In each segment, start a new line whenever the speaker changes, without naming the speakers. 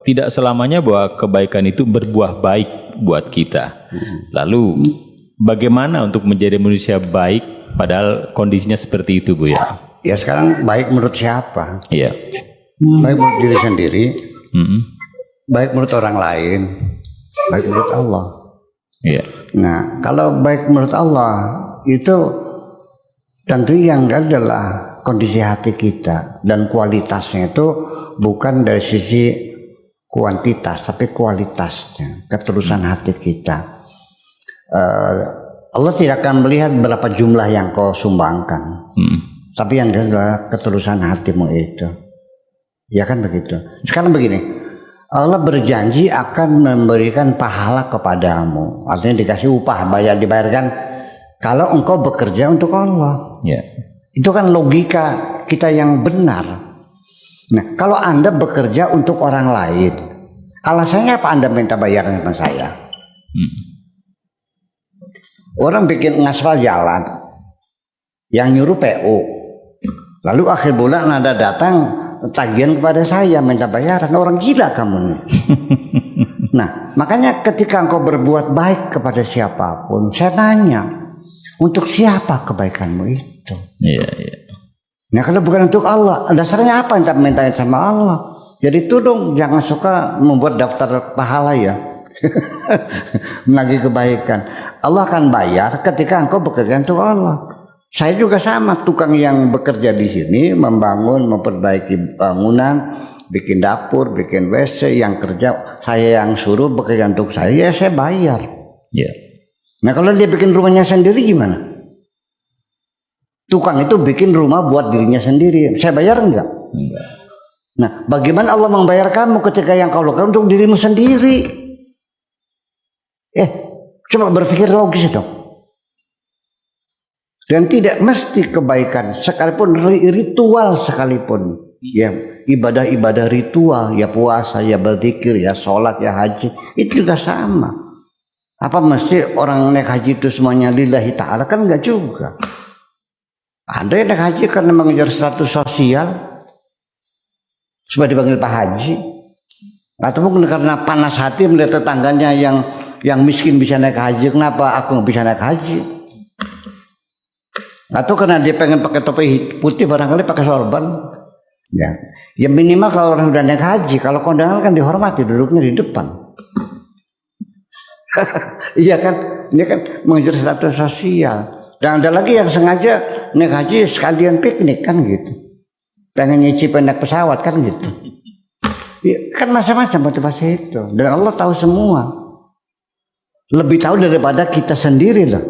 tidak selamanya bahwa kebaikan itu berbuah baik buat kita. Lalu bagaimana untuk menjadi manusia baik padahal kondisinya seperti itu, Bu ya?
Ya sekarang baik menurut siapa?
Iya.
Baik menurut diri sendiri, baik menurut orang lain, baik menurut Allah.
Iya.
Nah, kalau baik menurut Allah itu tentu yang adalah kondisi hati kita, dan kualitasnya itu bukan dari sisi kuantitas tapi kualitasnya, ketulusan hati kita. Allah tidak akan melihat berapa jumlah yang kau sumbangkan, tapi yang adalah ketulusan hatimu itu. Ya kan begitu. Sekarang begini, Allah berjanji akan memberikan pahala kepadamu, artinya dikasih upah, dibayarkan kalau engkau bekerja untuk Allah.
Ya.
Itu kan logika kita yang benar. Nah, kalau Anda bekerja untuk orang lain, alasannya apa Anda minta bayaran sama saya? Orang bikin ngaspal jalan, yang nyuruh PU, lalu akhir bulan Anda datang tagihan kepada saya minta bayaran. Orang gila kamu nih. Nah, makanya ketika engkau berbuat baik kepada siapapun, saya tanya, untuk siapa kebaikanmu itu?
Iya, iya.
Nah, kalau bukan untuk Allah, dasarnya apa yang minta sama Allah? Jadi itu dong, jangan suka membuat daftar pahala ya. Menagih kebaikan. Allah akan bayar ketika engkau bekerja untuk Allah. Saya juga sama, tukang yang bekerja di sini, membangun, memperbaiki bangunan, bikin dapur, bikin WC, yang kerja saya yang suruh bekerja untuk saya, ya saya bayar.
Iya.
Nah, kalau dia bikin rumahnya sendiri gimana? Tukang itu bikin rumah buat dirinya sendiri, saya bayar enggak?
Enggak.
Nah, bagaimana Allah membayar kamu ketika yang kau lakukan untuk dirimu sendiri? Coba berpikir logis itu. Dan tidak mesti kebaikan, sekalipun ritual sekalipun, ya ibadah-ibadah ritual, ya puasa, ya berzikir, ya sholat, ya haji, itu juga sama. Apa mesti orang naik haji itu semuanya lillahi ta'ala? Kan enggak juga. Ada yang naik haji karena mengejar status sosial supaya dipanggil Pak Haji, atau mungkin karena panas hati melihat tetangganya yang miskin bisa naik haji, kenapa aku nggak bisa naik haji? Atau karena dia pengen pakai topi putih, barangkali pakai sorban. Ya minimal kalau orang sudah naik haji, kalau kondangan kan dihormati, duduknya di depan. Iya kan, ini kan mengejar status sosial. Dan ada lagi yang sengaja naik haji sekalian piknik kan gitu, pengen nyicipin naik pesawat kan gitu. Ya, kan macam-macam motivasi itu. Dan Allah tahu semua, lebih tahu daripada kita sendiri loh.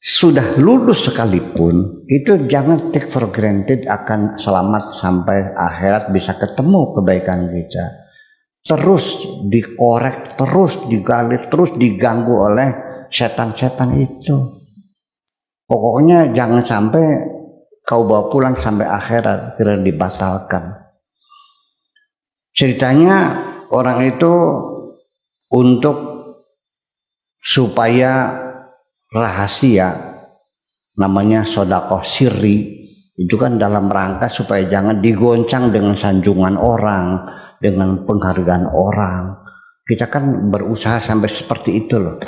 Sudah lulus sekalipun, itu jangan take for granted akan selamat sampai akhirat bisa ketemu kebaikan kita. Terus dikorek, terus digali, terus diganggu oleh setan-setan itu. Pokoknya jangan sampai kau bawa pulang sampai akhirat kira dibatalkan. Ceritanya orang itu untuk supaya rahasia, namanya sodakoh sirri, itu kan dalam rangka supaya jangan digoncang dengan sanjungan orang, dengan penghargaan orang. Kita kan berusaha sampai seperti itu loh.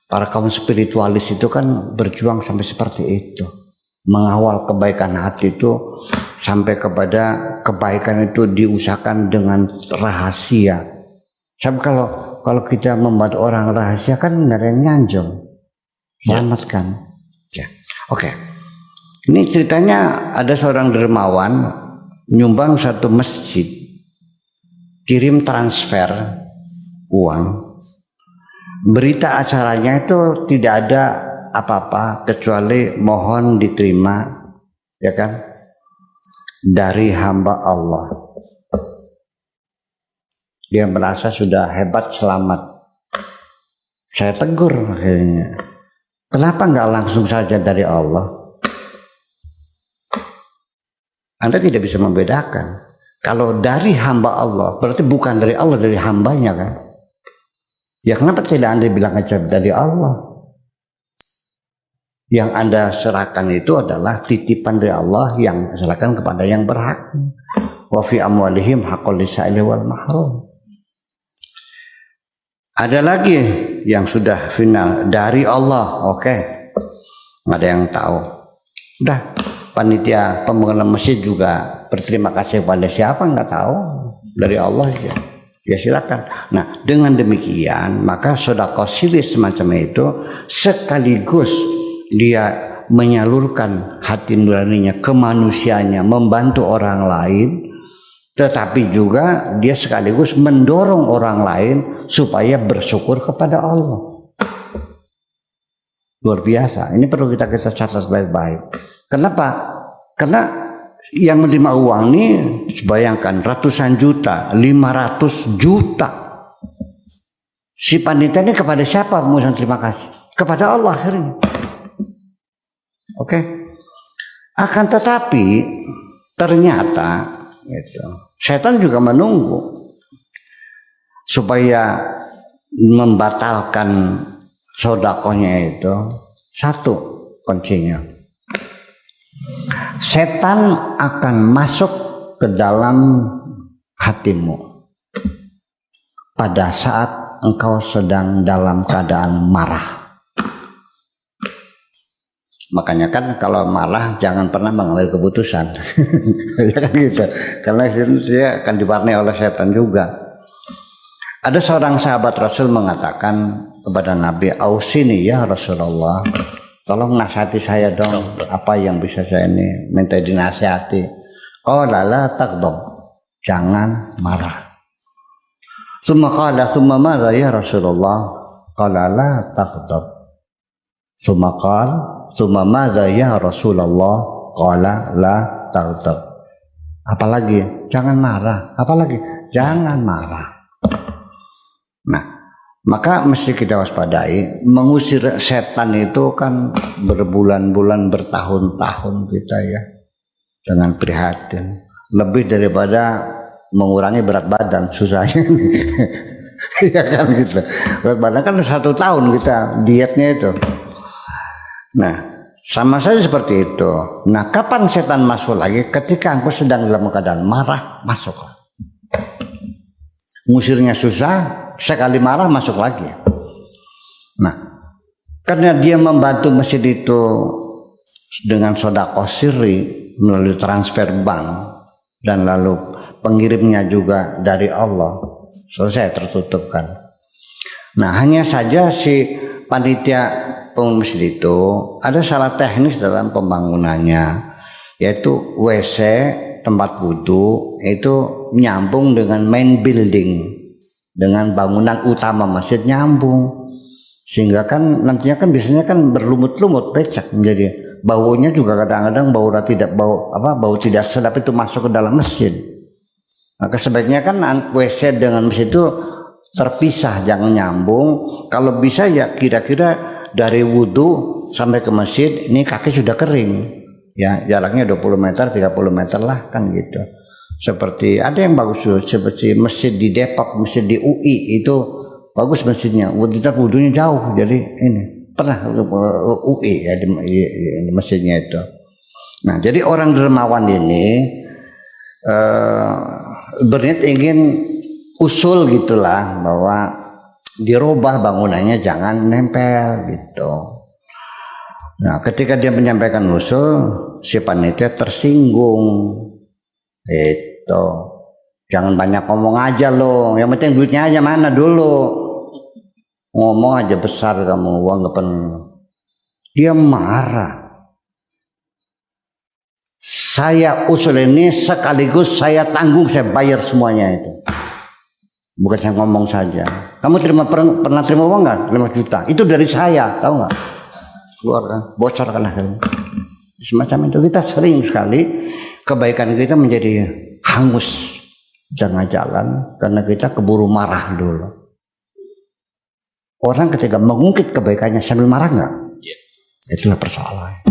Para kaum spiritualis itu kan berjuang sampai seperti itu, mengawal kebaikan hati itu sampai kepada kebaikan itu diusahakan dengan rahasia. Sampai kalau kita membuat orang rahasia kan nggak ada yang nyanjung, selamatkan. Ya. Oke. Ini ceritanya ada seorang dermawan nyumbang satu masjid, kirim transfer uang. Berita acaranya itu tidak ada apa-apa kecuali mohon diterima, ya kan, dari hamba Allah. Dia merasa sudah hebat, selamat. Saya tegur akhirnya, kenapa nggak langsung saja dari Allah? Anda tidak bisa membedakan. Kalau dari hamba Allah berarti bukan dari Allah, dari hambanya kan. Ya kenapa tidak Anda bilang aja dari Allah? Yang Anda serahkan itu adalah titipan dari Allah yang serahkan kepada yang berhak. wa fi amwalihim haqqul lisaili wal mahrum. Ada lagi yang sudah final dari Allah, oke. Nggak ada yang tahu. Udah, panitia pembangunan masjid juga berterima kasih kepada siapa nggak tahu, dari Allah ya. Ya silakan. Nah, dengan demikian maka sedekah sirri semacam itu sekaligus dia menyalurkan hati nuraninya ke manusianya, membantu orang lain, tetapi juga dia sekaligus mendorong orang lain supaya bersyukur kepada Allah. Luar biasa. Ini perlu kita catat baik-baik. Kenapa? Karena yang menerima uang ini bayangkan ratusan juta, 500 juta. Si panitia ini kepada siapa mengucapkan terima kasih? Kepada Allah akhirnya. Oke. Akan tetapi ternyata gitu, setan juga menunggu supaya membatalkan sodakohnya itu. Satu kuncinya, setan akan masuk ke dalam hatimu pada saat engkau sedang dalam keadaan marah. Makanya kan kalau marah jangan pernah mengambil keputusan. Ya kan gitu. Karena dia akan diwarnai oleh setan juga. Ada seorang sahabat Rasul mengatakan kepada Nabi, "Ausini ya Rasulullah, tolong nasihati saya dong, apa yang bisa saya ini minta dinasihati." Qala la taghdab, jangan marah. Summa qala summa madza ya Rasulullah? Qala la taghdab. Summa qala summa madza ya Rasulullah? Qala la taghdab. Apalagi? Jangan marah. Apalagi? Jangan marah. Nah, maka mesti kita waspadai. Mengusir setan itu kan berbulan-bulan, bertahun-tahun kita ya, dengan prihatin. Lebih daripada mengurangi berat badan, susahnya. Ya kan gitu. Berat badan kan 1 tahun kita dietnya itu. Nah, sama saja seperti itu. Nah, kapan setan masuk lagi? Ketika engkau sedang dalam keadaan marah, masuklah. Ngusirnya susah, sekali marah masuk lagi. Nah, karena dia membantu masjid itu dengan sedekah sirri melalui transfer bank dan lalu pengirimnya juga dari Allah, selesai, tertutupkan. Nah, hanya saja si panitia pembangunan masjid itu ada salah teknis dalam pembangunannya, yaitu WC tempat wudhu itu nyambung dengan main building, dengan bangunan utama masjid nyambung, sehingga kan nantinya kan biasanya kan berlumut-lumut becek, menjadi baunya juga kadang-kadang bau tidak sedap itu masuk ke dalam masjid. Maka sebaiknya kan WC dengan masjid itu terpisah, jangan nyambung. Kalau bisa ya kira-kira dari wudhu sampai ke masjid ini kaki sudah kering ya, jaraknya 20 meter 30 meter lah kan gitu. Seperti ada yang bagus seperti masjid di Depok, masjid di UI itu bagus masjidnya, wudhunya jauh. Jadi ini pernah UI ya di masjidnya itu. Nah, jadi orang dermawan ini berniat ingin usul gitulah bahwa dirubah bangunannya, jangan nempel gitu. Nah, ketika dia menyampaikan usul, si panitia tersinggung. Itu jangan banyak ngomong aja loh, yang penting duitnya aja mana dulu. Ngomong aja besar kamu, uang gak penuh. Dia marah. Saya usul ini sekaligus saya tanggung, saya bayar semuanya itu. Bukan saya ngomong saja. Kamu pernah terima uang nggak? 5 juta. Itu dari saya, tahu nggak? Keluar kan, bocor kan akhirnya. Semacam itu kita sering sekali kebaikan kita menjadi hangus tengah jalan karena kita keburu marah dulu. Orang ketika mengungkit kebaikannya sambil marah nggak? Itulah persoalan.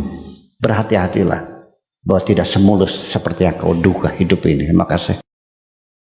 Berhati-hatilah bahwa tidak semulus seperti yang kau duga hidup ini. Terima kasih.